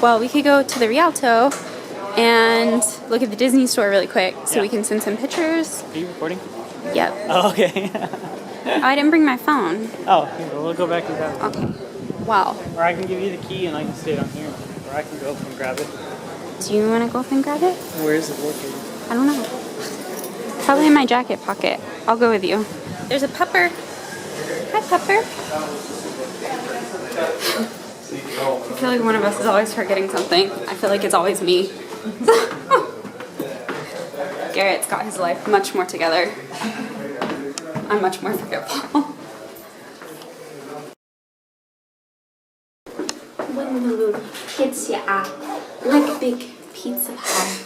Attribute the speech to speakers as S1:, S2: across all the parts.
S1: well, we could go to the Rialto and look at the Disney store really quick so we can send some pictures.
S2: Are you recording?
S1: Yep.
S2: Oh, okay.
S1: Oh, I didn't bring my phone.
S2: Oh, here, we'll go back and grab it.
S1: Okay. Wow.
S2: Or I can give you the key and I can stay down here. Or I can go up and grab it.
S1: Do you want to go up and grab it?
S2: Where is it located?
S1: I don't know. Probably in my jacket pocket. I'll go with you. There's a pupper. Hi, pupper. I feel like one of us is always forgetting something. I feel like it's always me. Garrett's got his life much more together. I'm much more forgetful. When the little hits your eye like a big pizza pie,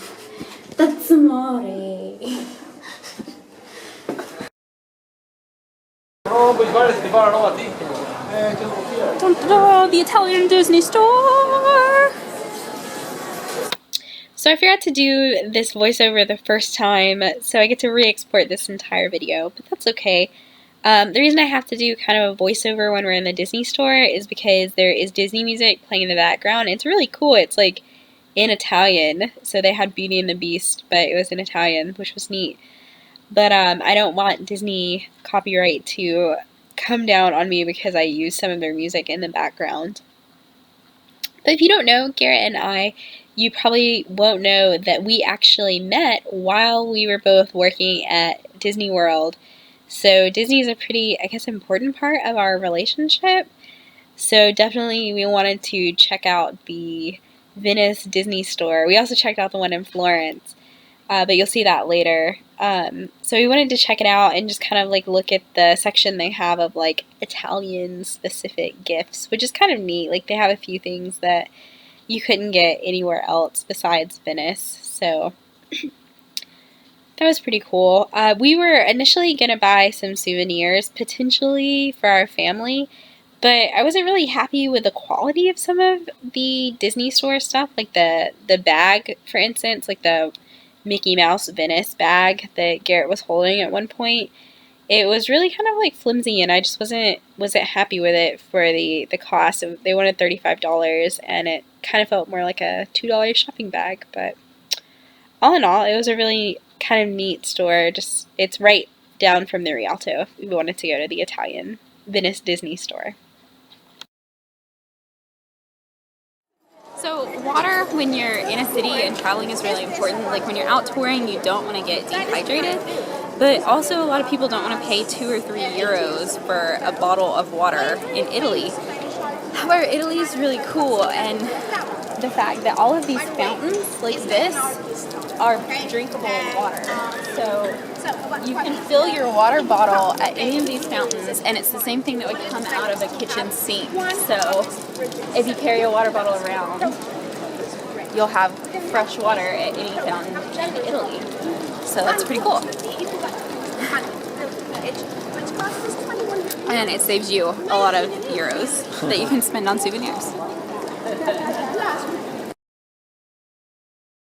S1: that's amore. The Italian Disney Store. So I forgot to do this voiceover the first time, so I get to re-export this entire video, but that's okay. The reason I have to do kind of a voiceover when we're in the Disney store is because there is Disney music playing in the background. It's really cool. It's like in Italian, so they had Beauty and the Beast, but it was in Italian, which was neat. But I don't want Disney copyright to come down on me because I use some of their music in the background. But if you don't know, Garrett and I, you probably won't know that we actually met while we were both working at Disney World. So Disney is a pretty, I guess, important part of our relationship. So definitely we wanted to check out the Venice Disney Store. We also checked out the one in Florence, but you'll see that later. So we wanted to check it out and just kind of like look at the section they have of like Italian specific gifts, which is kind of neat. Like they have a few things that you couldn't get anywhere else besides Venice. So that was pretty cool. We were initially going to buy some souvenirs, potentially for our family, but I wasn't really happy with the quality of some of the Disney Store stuff, like the bag, for instance, like the Mickey Mouse Venice bag that Garrett was holding at one point. It was really kind of like flimsy, and I just wasn't happy with it for the cost. They wanted $35, and it kind of felt more like a $2 shopping bag. But all in all, it was a really kind of neat store. Just it's right down from the Rialto if we wanted to go to the Italian Venice Disney Store. So water when you're in a city and traveling is really important. Like when you're out touring, you don't want to get dehydrated. But also a lot of people don't want to pay 2 or 3 euros for a bottle of water in Italy. However, Italy is really cool, and the fact that all of these fountains like this are drinkable water. So you can fill your water bottle at any of these fountains, and it's the same thing that would come out of a kitchen sink. So if you carry a water bottle around, you'll have fresh water at any fountain in Italy. So that's pretty cool. And it saves you a lot of euros that you can spend on souvenirs.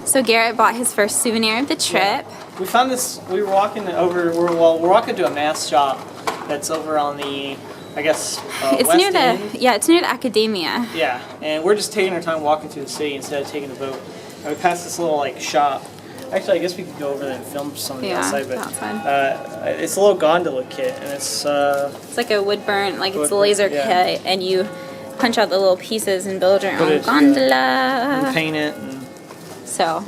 S1: So Garrett bought his first souvenir of the trip.
S2: We found this, we were walking over, we're walking to a mask shop that's over on the, I guess,
S1: it's
S2: west
S1: near
S2: end.
S1: it's near the Academia.
S2: Yeah, and we're just taking our time walking through the city instead of taking the boat. And we passed this little like shop. Actually, I guess we could go over there and film some of the outside, but it's a little gondola kit, and it's
S1: like a wood burn, like it's a laser kit, and you punch out the little pieces and build your own gondola.
S2: And paint it.
S1: So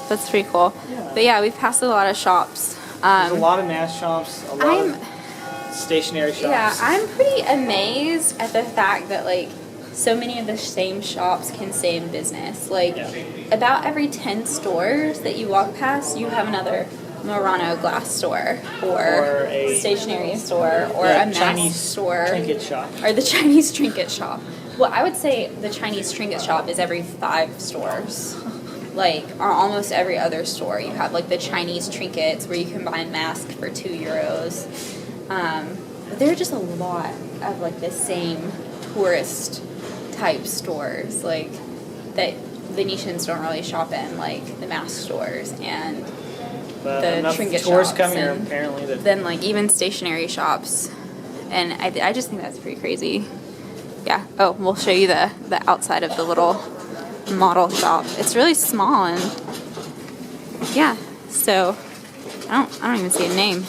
S1: that's pretty cool. Yeah. But yeah, we've passed a lot of shops.
S2: There's a lot of mask shops, a lot of stationery shops.
S1: Yeah, I'm pretty amazed at the fact that like so many of the same shops can stay in business. Like about every 10 stores that you walk past, you have another Murano glass store or a stationery store or a mask
S2: Chinese
S1: store
S2: trinket shop
S1: or the Chinese trinket shop. Well, I would say the Chinese trinket shop is every 5 stores. Like, or almost every other store. You have like the Chinese trinkets where you can buy a mask for 2 euros. But there are just a lot of like the same tourist type stores like that Venetians don't really shop in, like the mask stores and the trinket
S2: tourists
S1: shops.
S2: Come here, apparently.
S1: Then like even stationery shops. And I just think that's pretty crazy. Yeah. Oh, we'll show you the outside of the little
S3: model shop. It's really small and yeah, so I don't even see a name.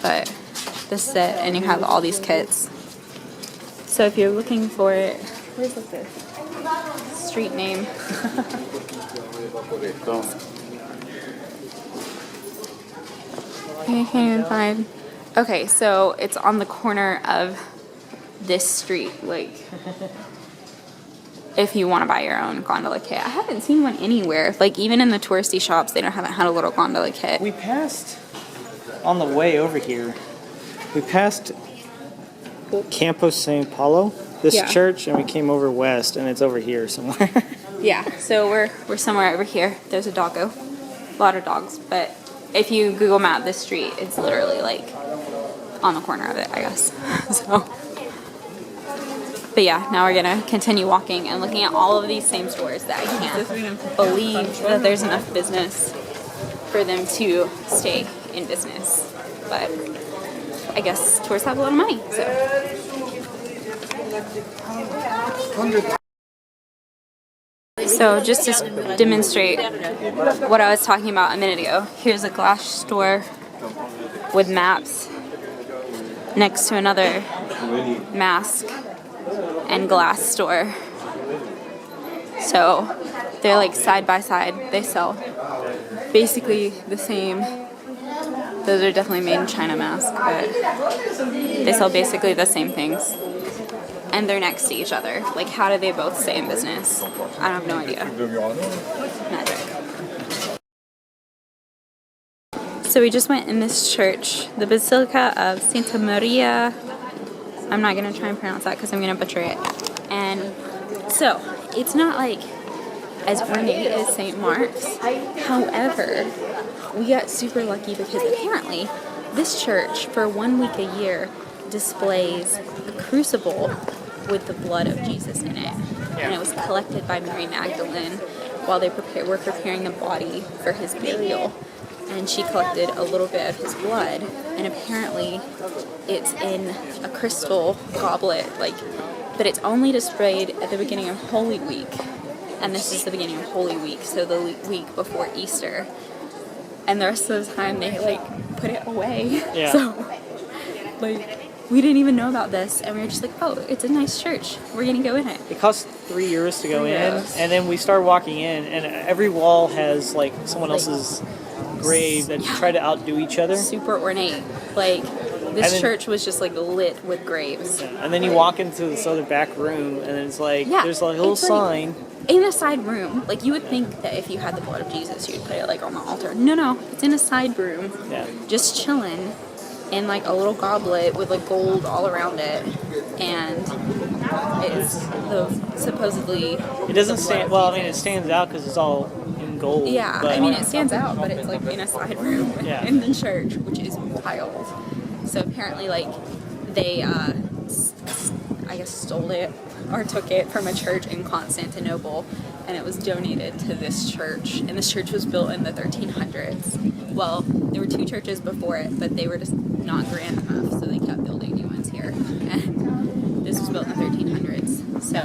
S3: But this is it, and you have all these kits. So if you're looking for it, where's like the street name? I can't even find. Okay, so it's on the corner of this street, like if you want to buy your own gondola kit. I haven't seen one anywhere. Like even in the touristy shops, they haven't had a little gondola kit.
S2: We passed on the way over here. We passed Campo San Paulo, this church, and we came over west, and it's over here somewhere.
S3: Yeah, so we're somewhere over here. There's a doggo, a lot of dogs, but if you Google map this street, it's literally like on the corner of it, I guess. So, but yeah, now we're gonna continue walking and looking at all of these same stores that I can't believe that there's enough business for them to stay in business. But I guess tourists have a lot of money, so. So just to demonstrate what I was talking about a minute ago, here's a glass store with maps next to another mask and glass store. So they're like side by side. They sell basically the same. Those are definitely made in China masks, but they sell basically the same things. And they're next to each other. Like, how do they both stay in business? I have no idea. Magic. So we just went in this church, the Basilica of Santa Maria. I'm not going to try and pronounce that because I'm going to butcher it. And so, it's not like as ornate as St. Mark's. However, we got super lucky because apparently this church, for 1 week a year, displays a crucible with the blood of Jesus in it. And it was collected by Mary Magdalene while they were preparing the body for his burial. And she collected a little bit of his blood, and apparently it's in a crystal goblet, but it's only displayed at the beginning of Holy Week. And this is the beginning of Holy Week, so the week before Easter. And the rest of the time they put it away.
S2: Yeah.
S3: So we didn't even know about this, and we were just like, oh, it's a nice church. We're going to go in it.
S2: It cost €3 to go in, and then we started walking in, and every wall has someone else's grave that try to outdo each other.
S3: Super ornate. This church was just lit with graves.
S2: Yeah. And then you walk into this other back room, and it's there's a little sign.
S3: In a side room. You would think that if you had the blood of Jesus, you'd put it on the altar. No, it's in a side room.
S2: Yeah.
S3: Just chilling in a little goblet with gold all around it, and it's supposedly.
S2: It doesn't stand. Well, it stands out because it's all in gold.
S3: Yeah, it stands out, but it's in a side room in the church, which is wild. So apparently, they, I guess, stole it or took it from a church in Constantinople, and it was donated to this church. And this church was built in the 1300s. Well, there were two churches before it, but they were just not grand enough, so they kept building new ones here. And this was built in the 1300s. So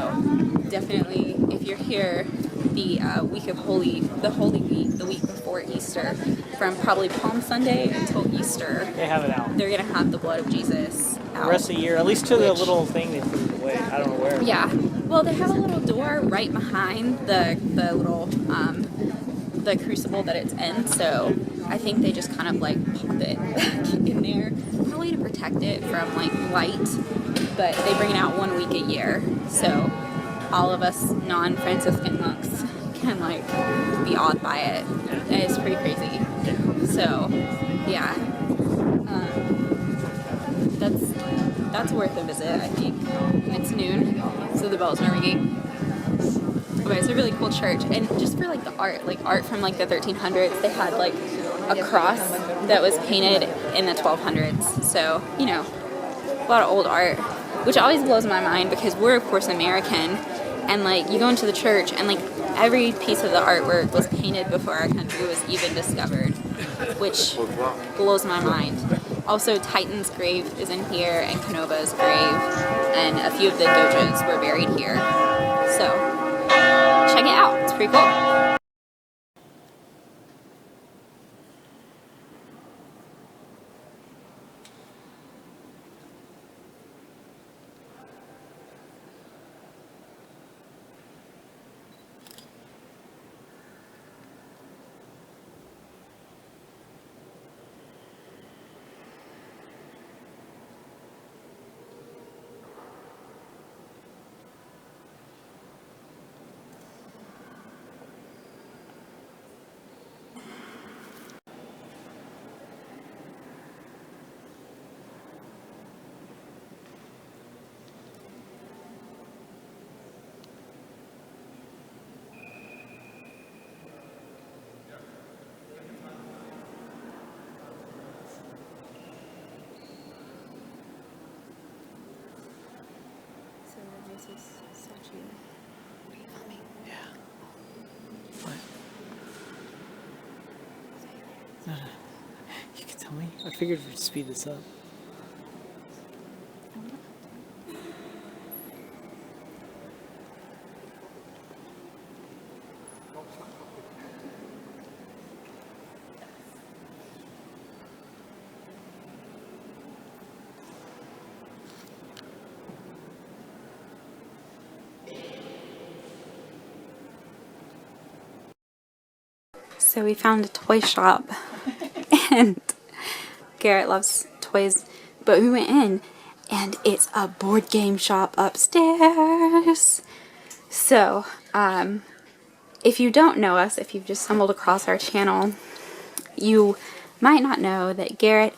S3: definitely, if you're here the week of the Holy Week, the week before Easter, from probably Palm Sunday until Easter,
S2: they have it out.
S3: They're gonna have the blood of Jesus out.
S2: The rest of the year, at least to the little thing they put it away. I don't know where.
S3: Yeah. Well, they have a little door right behind the little the crucible that it's in. So I think they just kind of pop it in there, probably to protect it from light. But they bring it out 1 week a year, so all of us non-Franciscan monks can be awed by it. And it's pretty crazy. So yeah, that's worth a visit, I think. And it's noon, so the bells are ringing. But it's a really cool church, and just for the art, art from the 1300s, they had a cross that was painted in the 1200s. So a lot of old art, which always blows my mind because we're of course American, and you go into the church and every piece of the artwork was painted before our country was even discovered, which blows my mind. Also, Titan's grave is in here, and Canova's grave, and a few of the doges were buried here. So check it out. It's pretty cool.
S2: No. You can tell me. I figured we'd speed this up.
S3: So we found a toy shop, and Garrett loves toys, but we went in, and it's a board game shop upstairs. So, if you don't know us, if you've just stumbled across our channel, you might not know that Garrett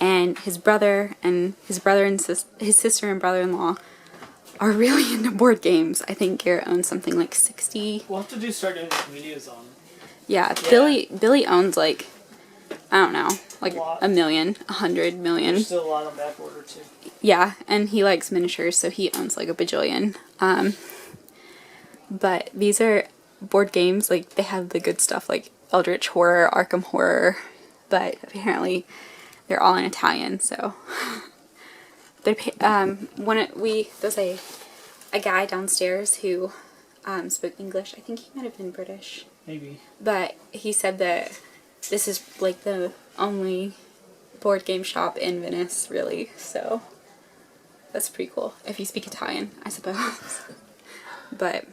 S3: and his brother and his sister and brother-in-law are really into board games. I think Garrett owns something like 60.
S2: We'll have to start doing videos on.
S3: Yeah, Billy owns like, I don't know, like a million, 100 million.
S2: There's still a lot on back order too.
S3: Yeah, and he likes miniatures, so he owns like a bajillion. But these are board games, like they have the good stuff like Eldritch Horror, Arkham Horror, but apparently they're all in Italian, so. There's a guy downstairs who spoke English. I think he might have been British.
S2: Maybe.
S3: But he said that this is like the only board game shop in Venice, really, so that's pretty cool. If you speak Italian, I suppose. But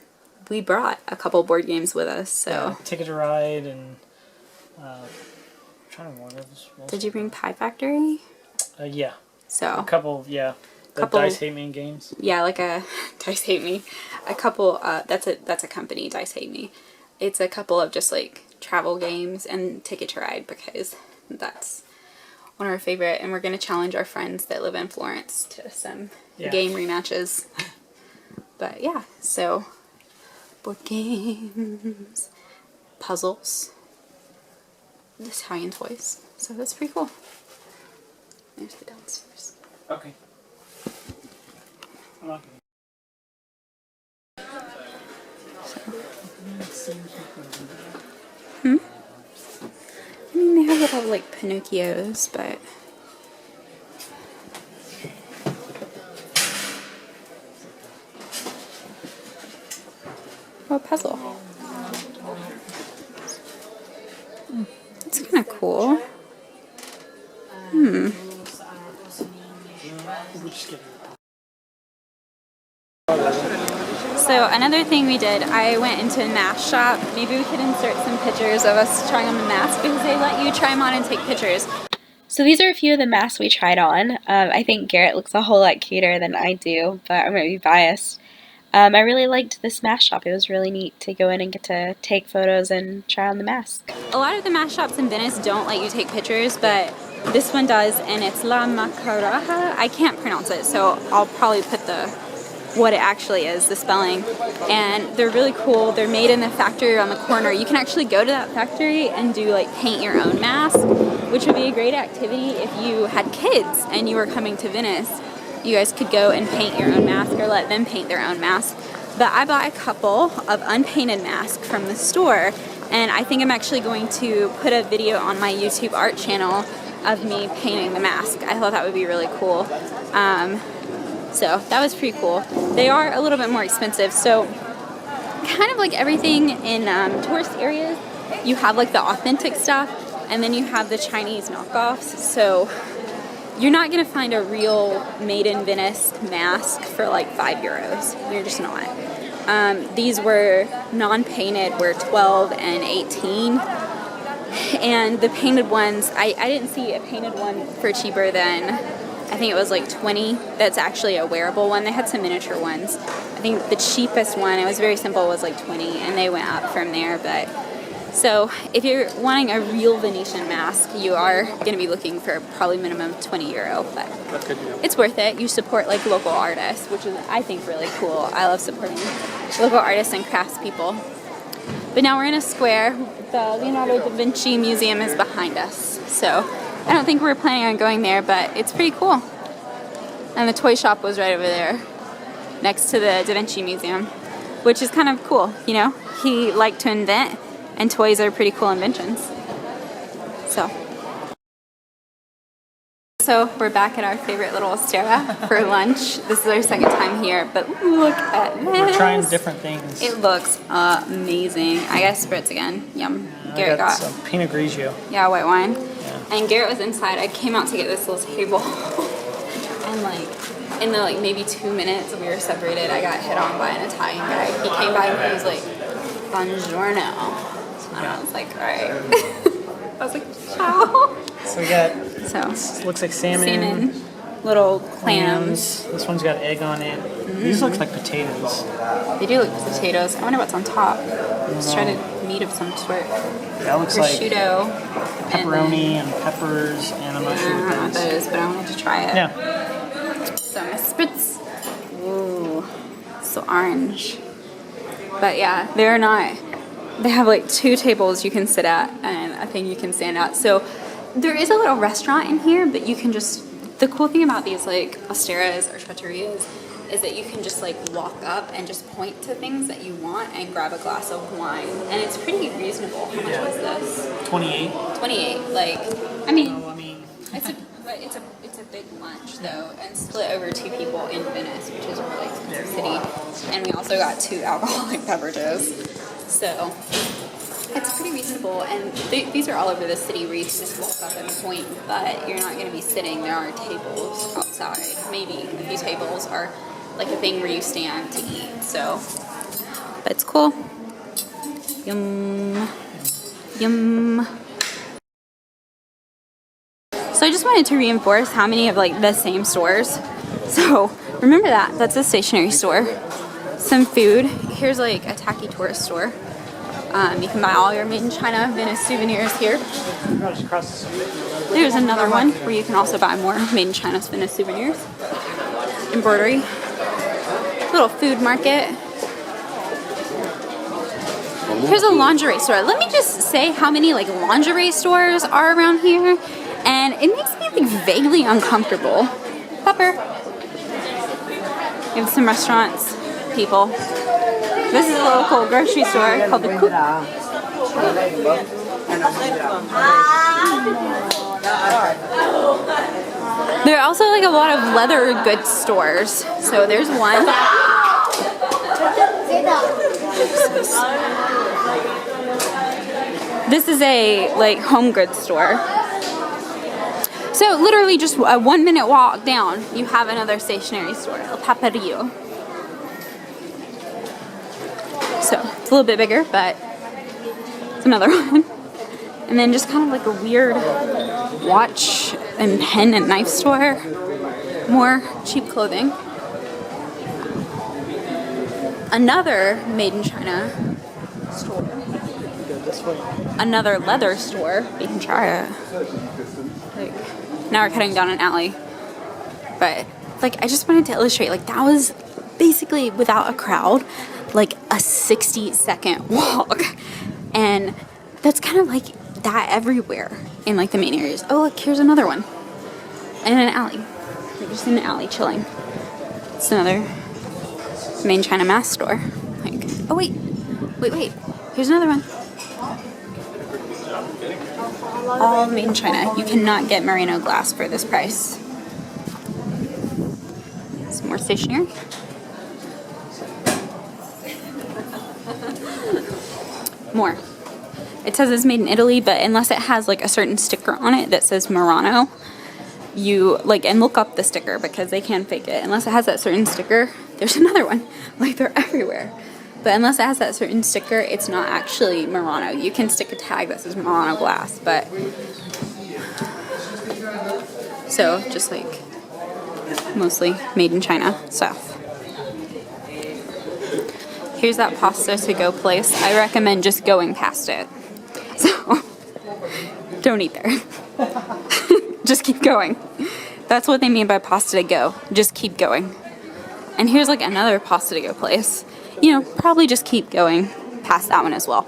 S3: we brought a couple board games with us, so.
S2: Yeah, Ticket to Ride and I'm trying to remember what else.
S3: Did you bring Pie Factory?
S2: Yeah.
S3: So.
S2: A couple, yeah. The Dice Hate Me games.
S3: Yeah, like a Dice Hate Me. A couple. That's a company. Dice Hate Me. It's a couple of just like travel games and Ticket to Ride because that's one of our favorite, and we're gonna challenge our friends that live in Florence to some game rematches. But yeah, so board games, puzzles, Italian toys. So that's pretty cool. There's the downstairs.
S2: Okay. I'm not gonna...
S3: I mean, they have little like Pinocchios, but oh, a puzzle. It's kind of cool. So another thing we did, I went into a mask shop. Maybe we could insert some pictures of us trying on the mask because they let you try them on and take pictures.
S1: So these are a few of the masks we tried on. I think Garrett looks a whole lot cuter than I do, but I'm going to be biased. I really liked this mask shop. It was really neat to go in and get to take photos and try on the mask.
S3: A lot of the mask shops in Venice don't let you take pictures, but this one does, and it's La Macaraja. I can't pronounce it, so I'll probably put what it actually is, the spelling. And they're really cool. They're made in the factory around the corner. You can actually go to that factory and do like paint your own mask, which would be a great activity if you had kids and you were coming to Venice. You guys could go and paint your own mask or let them paint their own mask. But I bought a couple of unpainted masks from the store, and I think I'm actually going to put a video on my YouTube art channel of me painting the mask. I thought that would be really cool. So that was pretty cool. They are a little bit more expensive, so kind of like everything in tourist areas. You have like the authentic stuff, and then you have the Chinese knockoffs. So you're not gonna find a real made in Venice mask for like €5. You're just not. These were non-painted, were 12 and 18. And the painted ones, I didn't see a painted one for cheaper than, I think it was like 20. That's actually a wearable one. They had some miniature ones. I think the cheapest one, it was very simple, was like 20, and they went up from there. But so if you're wanting a real Venetian mask, you are going to be looking for probably minimum €20. But it's worth it. You support like local artists, which is, I think, really cool. I love supporting local artists and craftspeople. But now we're in a square. The Leonardo da Vinci Museum is behind us. So I don't think we're planning on going there, but it's pretty cool. And the toy shop was right over there next to the Da Vinci Museum, which is kind of cool, you know? He liked to invent, and toys are pretty cool inventions. So we're back at our favorite little Osteria for lunch. This is our second time here, but look at this.
S2: We're trying different things.
S3: It looks amazing. I got spritz again. Yum. Garrett got
S2: some Pinot Grigio.
S3: Yeah, white wine.
S2: Yeah.
S3: And Garrett was inside. I came out to get this little table, and like in the like maybe 2 minutes we were separated, I got hit on by an Italian guy. He came by and he was like, "Buongiorno," and I was like, "All right." I was like, "Ciao."
S2: So we got. Looks like salmon.
S3: Little clams.
S2: This one's got egg on it. These look like potatoes.
S3: They do look like potatoes. I wonder what's on top. Let's try to meat of some sort.
S2: That looks
S3: prosciutto,
S2: like pepperoni and peppers, and I'm not sure
S3: I don't know what that is, but I wanted to try it.
S2: Yeah.
S3: Some spritz. Ooh, so orange. But yeah, they're not. They have like 2 tables you can sit at and a thing you can stand at. So there is a little restaurant in here, but you can just. The cool thing about these like osterias or trattorias is that you can just like walk up and just point to things that you want and grab a glass of wine, and it's pretty reasonable. How much was this?
S2: 28.
S3: 28. Like, I mean,
S2: it's
S3: a big lunch though, and split over 2 people in Venice, which is a really expensive city. And we also got 2 alcoholic beverages, so it's pretty reasonable. And these are all over the city where you can just walk up and point, but you're not going to be sitting. There are tables outside, maybe a few tables, or like a thing where you stand to eat. So, but it's cool. Yum, yum. So I just wanted to reinforce how many of like the same stores. So remember that's a stationery store. Some food. Here's like a tacky tourist store. You can buy all your made in China Venice souvenirs here. There's another one where you can also buy more made in China Venice souvenirs. Embroidery. Little food market. Here's a lingerie store. Let me just say how many like lingerie stores are around here, and it makes me like vaguely uncomfortable. Pepper. We have some restaurants, people. This is a local grocery store called the Coop. There are also like a lot of leather goods stores. So there's one. This is a like home goods store. So literally just a 1 minute walk down, you have another stationery store, El Paperillo. So it's a little bit bigger, but it's another one. And then just kind of like a weird watch and pen and knife store. More cheap clothing. Another made in China store. Another leather store. You can try it. Like, now we're cutting down an alley. But like I just wanted to illustrate, like that was basically without a crowd, like a 60-second walk. And that's kind of like that everywhere in like the main areas. Oh look, here's another one. In an alley. We're just in an alley chilling. It's another main China mask store. Like, oh wait. Here's another one. All made in China. You cannot get merino glass for this price. Some more stationery. more. It says it's made in Italy, but unless it has like a certain sticker on it that says Murano, you like, and look up the sticker because they can fake it. Unless it has that certain sticker, there's another one. Like, they're everywhere. But unless it has that certain sticker, it's not actually Murano. You can stick a tag that says Murano glass, but so just like mostly made in China stuff. Here's that pasta to go place. I recommend just going past it. So don't eat there. Just keep going. That's what they mean by pasta to go. Just keep going. And here's like another pasta to go place. You know, probably just keep going past that one as well.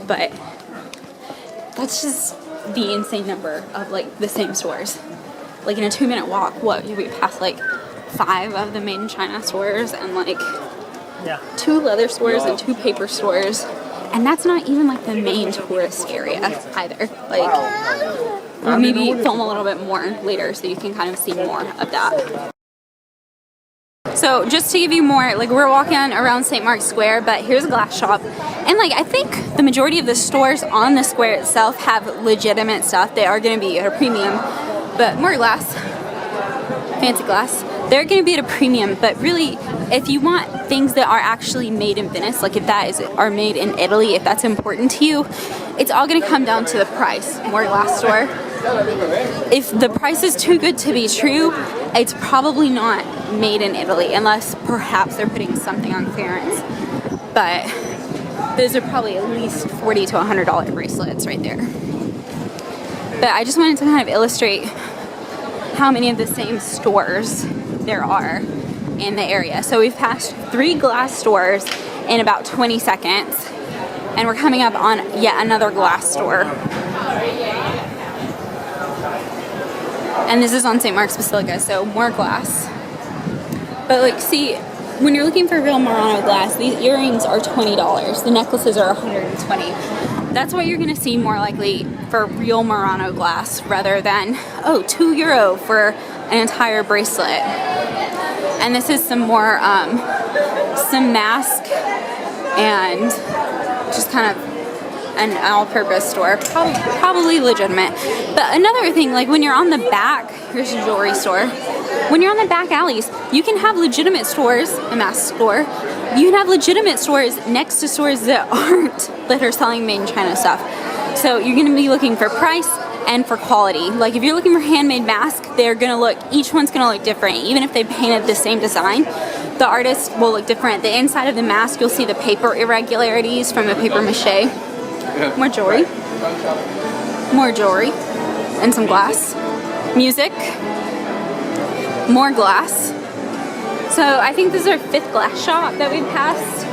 S3: But that's just the insane number of like the same stores. Like in a 2-minute walk, what, we pass like 5 of the made in China stores and like 2 leather stores and 2 paper stores. And that's not even like the main tourist area either. Like, we'll maybe film a little bit more later so you can kind of see more of that. So just to give you more, like, we're walking around St. Mark's Square, but here's a glass shop. And like, I think the majority of the stores on the square itself have legitimate stuff. They are going to be at a premium, but more glass, fancy glass. They're going to be at a premium, but really, if you want things that are actually made in Venice, like if that are made in Italy, if that's important to you, it's all going to come down to the price. More glass store. If the price is too good to be true, it's probably not made in Italy, unless perhaps they're putting something on clearance. But those are probably at least $40 to $100 bracelets right there. But I just wanted to kind of illustrate how many of the same stores there are in the area. So we've passed 3 glass stores in about 20 seconds, and we're coming up on yet another glass store. And this is on St. Mark's Basilica, so more glass. But like, see, when you're looking for real Murano glass, these earrings are $20. The necklaces are $120. That's what you're gonna see more likely for real Murano glass, rather than, oh, €2 for an entire bracelet. And this is some more, some mask and just kind of an all-purpose store, probably legitimate. But another thing, like when you're on the back, here's a jewelry store. When you're on the back alleys, you can have legitimate stores, a mask store. You can have legitimate stores next to stores that are selling made in China stuff. So you're gonna be looking for price and for quality. Like if you're looking for handmade masks, each one's gonna look different. Even if they painted the same design, the artist will look different. The inside of the mask, you'll see the paper irregularities from the paper mache. More jewelry, and some glass, music, more glass. So I think this is our 5th glass shop that we've passed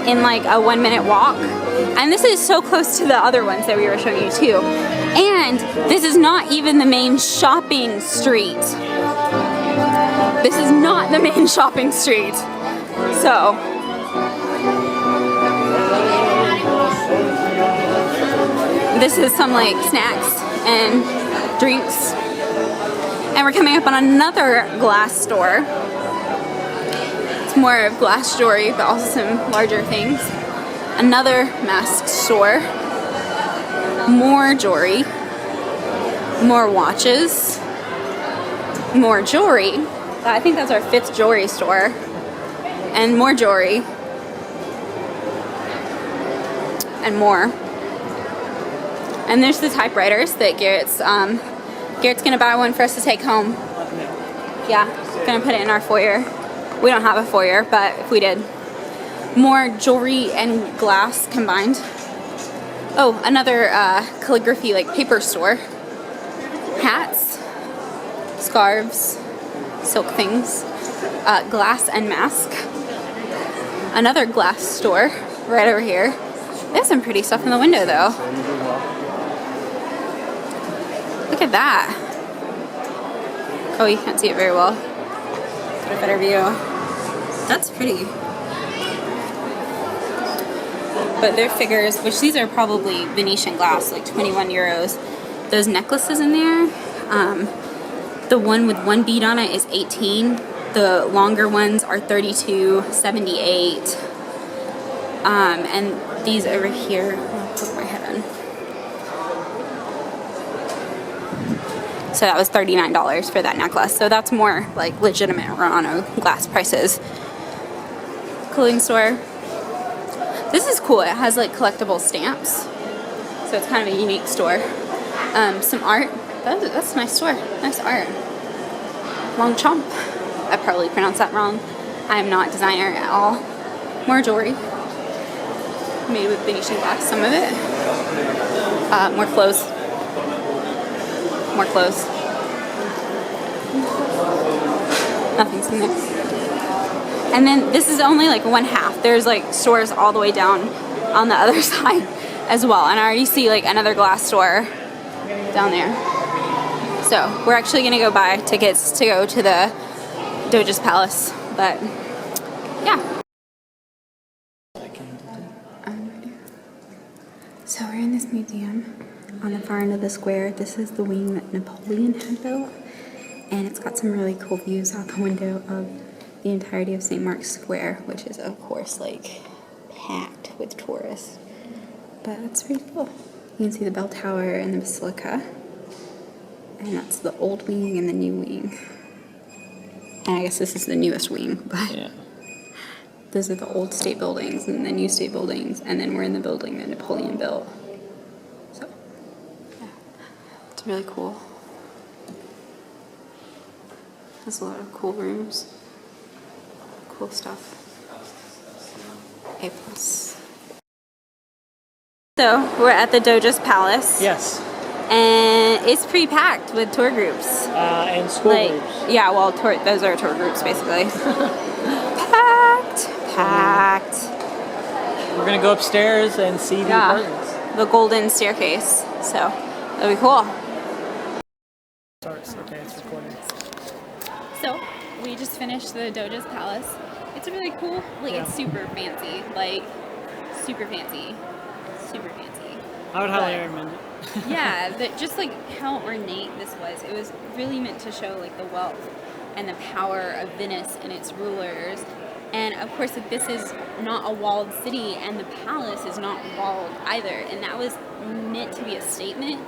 S3: in like a 1-minute walk. And this is so close to the other ones that we were showing you too. And this is not even the main shopping street. This is not the main shopping street. So this is some like snacks and drinks. And we're coming up on another glass store. It's more of glass jewelry, but also some larger things. Another mask store. More jewelry. More watches. More jewelry. I think that's our 5th jewelry store. And more jewelry. And more. And there's the typewriters that Garrett's gonna buy one for us to take home. Yeah, gonna put it in our foyer. We don't have a foyer, but if we did. More jewelry and glass combined. Oh, another calligraphy, like paper store. Hats, scarves, silk things, glass and mask. Another glass store right over here. There's some pretty stuff in the window though. Look at that. Oh, you can't see it very well. Get a better view. That's pretty. But their figures, which these are probably Venetian glass, like €21. Those necklaces in there, the one with 1 bead on it is 18. The longer ones are 32, 78. And these over here, I'll put my head on. So that was $39 for that necklace. So that's more like legitimate Murano glass prices. Clothing store. This is cool. It has like collectible stamps. So it's kind of a unique store. Some art. That's a nice store. Nice art. Longchamp. I probably pronounced that wrong. I'm not designer at all. More jewelry. Made with Venetian glass, some of it. More clothes. More clothes. Nothing's in there. And then this is only like one half. There's like stores all the way down on the other side as well. And I already see like another glass store down there. So we're actually gonna go buy tickets to go to the Doge's Palace. But yeah. So we're in this museum on the far end of the square. This is the wing that Napoleon had built, and it's got some really cool views out the window of the entirety of St. Mark's Square, which is of course like packed with tourists. But it's pretty cool. You can see the bell tower and the basilica, and that's the old wing and the new wing. And I guess this is the newest wing, but yeah. Those are the old state buildings and the new state buildings, and then we're in the building that Napoleon built. So, yeah, it's really cool. Has a lot of cool rooms, cool stuff. A+. So, we're at the Doge's Palace.
S2: Yes.
S3: And it's pretty packed with tour groups.
S2: And school groups.
S3: Yeah, well, those are tour groups, basically. Packed.
S2: We're gonna go upstairs and see the apartments.
S3: The golden staircase. So that'll be cool.
S2: Okay, it's recording.
S3: So we just finished the Doge's Palace. It's really cool. Like it's super fancy. Like super fancy. Super fancy.
S2: I would highly recommend it.
S3: Yeah, but just like how ornate this was. It was really meant to show like the wealth and the power of Venice and its rulers. And of course, this is not a walled city, and the palace is not walled either. And that was meant to be a statement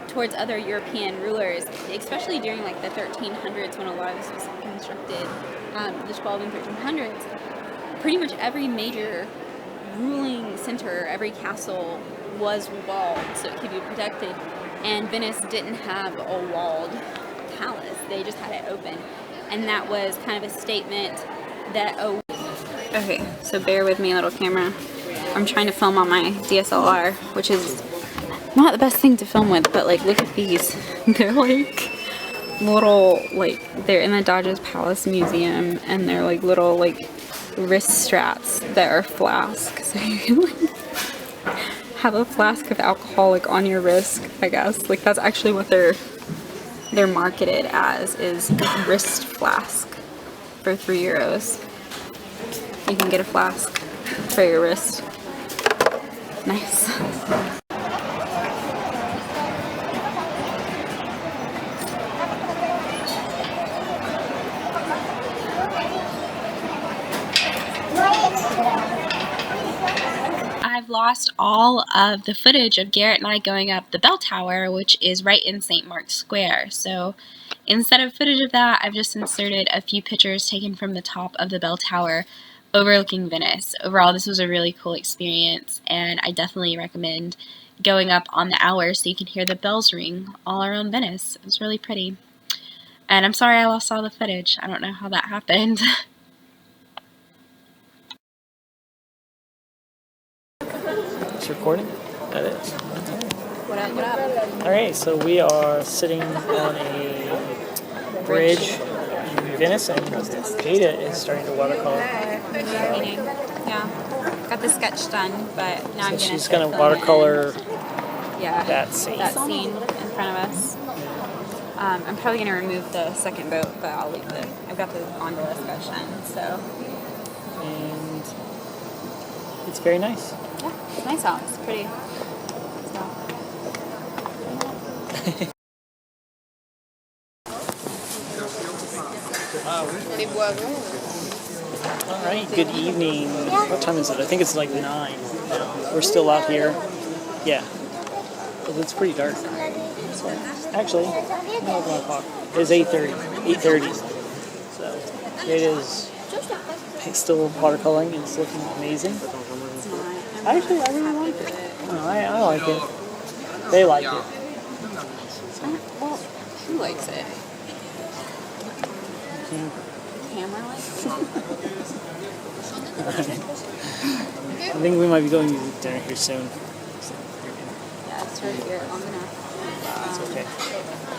S3: towards other European rulers, especially during like the 1300s when a lot of this was constructed, the 12 and 1300s. Pretty much every major ruling center, every castle was walled so it could be protected. And Venice didn't have a walled palace; they just had it open, and that was kind of a statement that Okay, so bear with me, little camera. I'm trying to film on my DSLR, which is not the best thing to film with, but like, look at these. They're like little, like, they're in the Doge's Palace Museum, and they're like little, like, wrist straps that are flasks. So you can like have a flask of alcohol like on your wrist, I guess. Like, that's actually what they're marketed as, is a wrist flask for €3. You can get a flask for your wrist. Nice. I've lost all of the footage of Garrett and I going up the bell tower, which is right in St. Mark's Square. So instead of footage of that, I've just inserted a few pictures taken from the top of the bell tower overlooking Venice. Overall, this was a really cool experience, and I definitely recommend going up on the hour so you can hear the bells ring all around Venice. It was really pretty. And I'm sorry I lost all the footage. I don't know how that happened.
S2: It's recording? That is.
S3: What up?
S2: Alright, so we are sitting on a bridge in Venice, and Jada is starting to watercolor.
S3: Yeah, got the sketch done, but now I'm gonna.
S2: She's gonna watercolor that scene.
S3: That scene in front of us. I'm probably gonna remove the second boat, but I'll leave it. I've got the gondola sketch done, so.
S2: And it's very nice.
S3: Yeah, it's nice out. It's pretty.
S2: All right, good evening. What time is it? I think it's like 9 now. We're still out here. Yeah. It's pretty dark. So, actually, no, it's 1 o'clock. It's 8:30. 8:30. So, it is still watercoloring and it's looking amazing. Actually, I really like it. I like it. They like it.
S3: Well, who likes it? Camera likes it.
S2: I think we might be going to dinner here soon.
S3: Yeah, it's right here. I'm gonna.
S2: It's okay.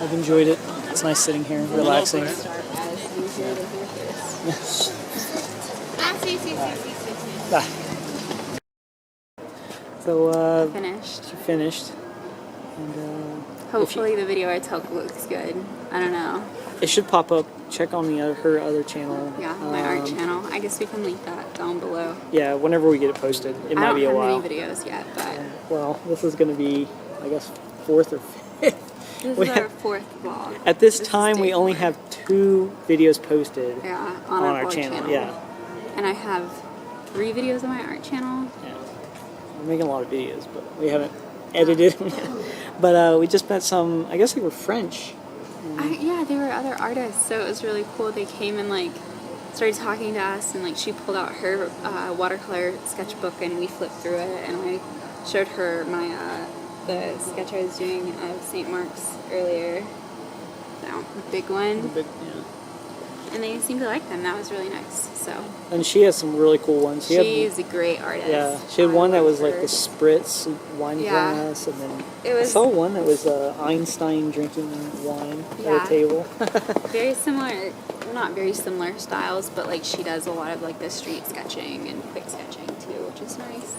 S2: I've enjoyed it. It's nice sitting here, relaxing. So,
S3: Finished.
S2: she finished. And,
S3: Hopefully the video I took looks good. I don't know.
S2: it should pop up. Check on her other channel.
S3: Yeah, my art channel. I guess we can link that down below.
S2: Yeah, whenever we get it posted. It might be a while.
S3: I don't have many videos yet, but...
S2: Well, this is going to be, I guess, 4th or 5th.
S3: This is our 4th vlog.
S2: At this time, we only have 2 videos posted
S3: on
S2: our channel. Yeah.
S3: And I have 3 videos on my art channel.
S2: Yeah. We're making a lot of videos, but we haven't edited them yet. But we just met some, I guess they were French.
S3: Yeah, they were other artists, so it was really cool. They came and like started talking to us, and like she pulled out her watercolor sketchbook, and we flipped through it, and I showed her my the sketch I was doing of St. Mark's earlier. So big one. And they seemed to like them. That was really nice. So.
S2: And she has some really cool ones.
S3: She's a great artist.
S2: Yeah, she had one that was like the spritz wine glass, and then I saw one that was Einstein drinking wine at a table.
S3: Very similar, not very similar styles, but like she does a lot of like the street sketching and quick sketching too, which is nice.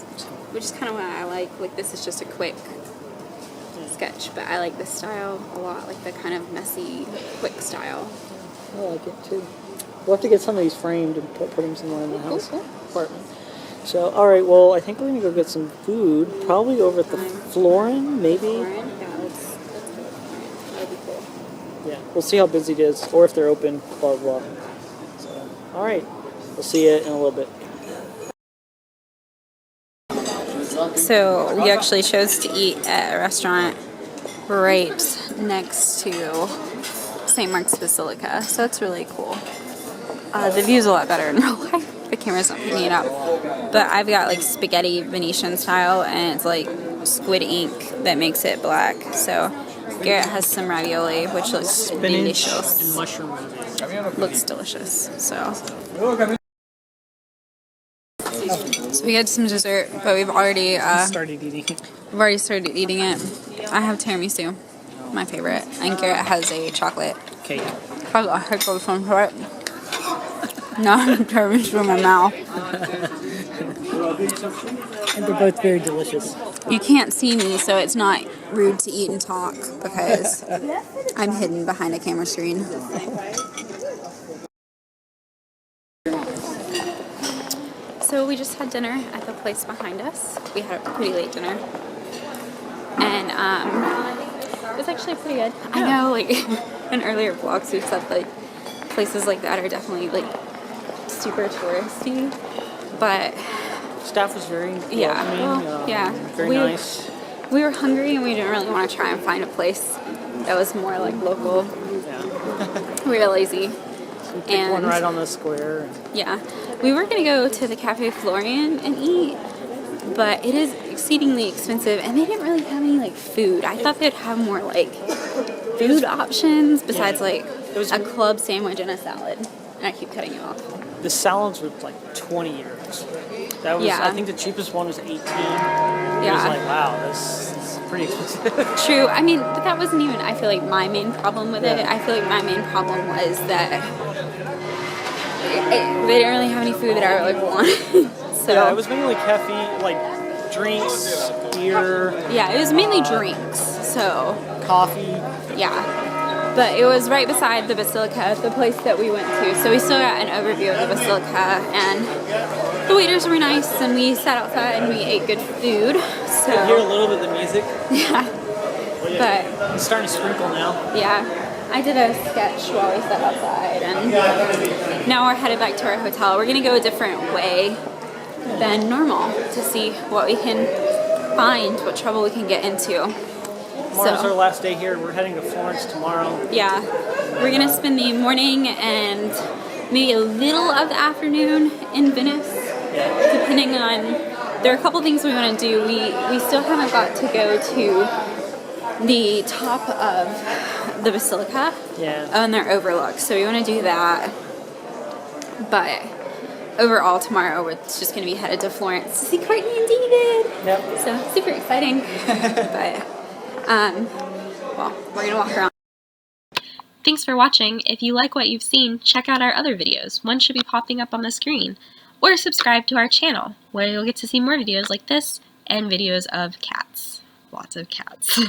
S3: Which is kind of what I like. Like this is just a quick sketch, but I like this style a lot, like the kind of messy, quick style.
S2: I like it too. We'll have to get some of these framed and put them somewhere in the house apartment. So, all right. Well, I think we're gonna go get some food. Probably over at the Florin, maybe.
S3: Yeah, let's go. That'd be cool.
S2: Yeah, we'll see how busy it is, or if they're open. Blah blah. So, all right. We'll see you in a little bit.
S3: So we actually chose to eat at a restaurant right next to St. Mark's Basilica, so that's really cool. The view's a lot better in real life. The camera's not picking it up. But I've got like spaghetti Venetian style, and it's like squid ink that makes it black. So Garrett has some ravioli, which looks delicious.
S2: And mushroom ravioli.
S3: Looks delicious. So we had some dessert, but we've already
S2: started eating.
S3: We've already started eating it. I have tiramisu, my favorite, and Garrett has a chocolate
S2: cake.
S3: I got hiccups from it. Now I'm tiramisu in my mouth.
S2: And they're both very delicious.
S3: You can't see me, so it's not rude to eat and talk because I'm hidden behind a camera screen. So we just had dinner at the place behind us. We had a pretty late dinner. And it was actually pretty good. I know, like, in earlier vlogs we've said, like, places like that are definitely, like, super touristy. But
S2: Staff was very welcoming. Very nice.
S3: We were hungry and we didn't really want to try and find a place that was more, like, local.
S2: Yeah.
S3: We were lazy.
S2: So we picked one right on the square.
S3: Yeah. We were going to go to the Cafe Florian and eat, but it is exceedingly expensive, and they didn't really have any, like, food. I thought they'd have more, like, food options besides, like, a club sandwich and a salad. And I keep cutting you off.
S2: The salads were, like, 20 euros. That was, I think the cheapest one was 18. It was like, wow, this is pretty expensive.
S3: True. I mean, but that wasn't even, I feel like, my main problem with it. I feel like my main problem was that they didn't really have any food that I like wanted. So
S2: yeah, it was mainly cafe, like drinks, beer.
S3: Yeah, it was mainly drinks. So
S2: coffee.
S3: Yeah, but it was right beside the Basilica, the place that we went to. So we still got an overview of the Basilica, and the waiters were nice, and we sat outside and we ate good food. So
S2: you can hear a little bit of the music.
S3: Yeah, but
S2: it's starting to sprinkle now.
S3: Yeah. I did a sketch while we sat outside, and now we're headed back to our hotel. We're gonna go a different way than normal to see what we can find, what trouble we can get into.
S2: Tomorrow's our last day here. We're heading to Florence tomorrow.
S3: Yeah, we're gonna spend the morning and maybe a little of the afternoon in Venice, depending on. There are a couple things we want to do. We still haven't got to go to the top of the Basilica and their overlook, so we want to do that. But overall, tomorrow it's just going to be headed to Florence to see Courtney and David.
S2: Yep.
S3: So super exciting. But well, we're gonna walk around.
S1: Thanks for watching. If you like what you've seen, check out our other videos. One should be popping up on the screen. Or subscribe to our channel, where you'll get to see more videos like this and videos of cats. Lots of cats.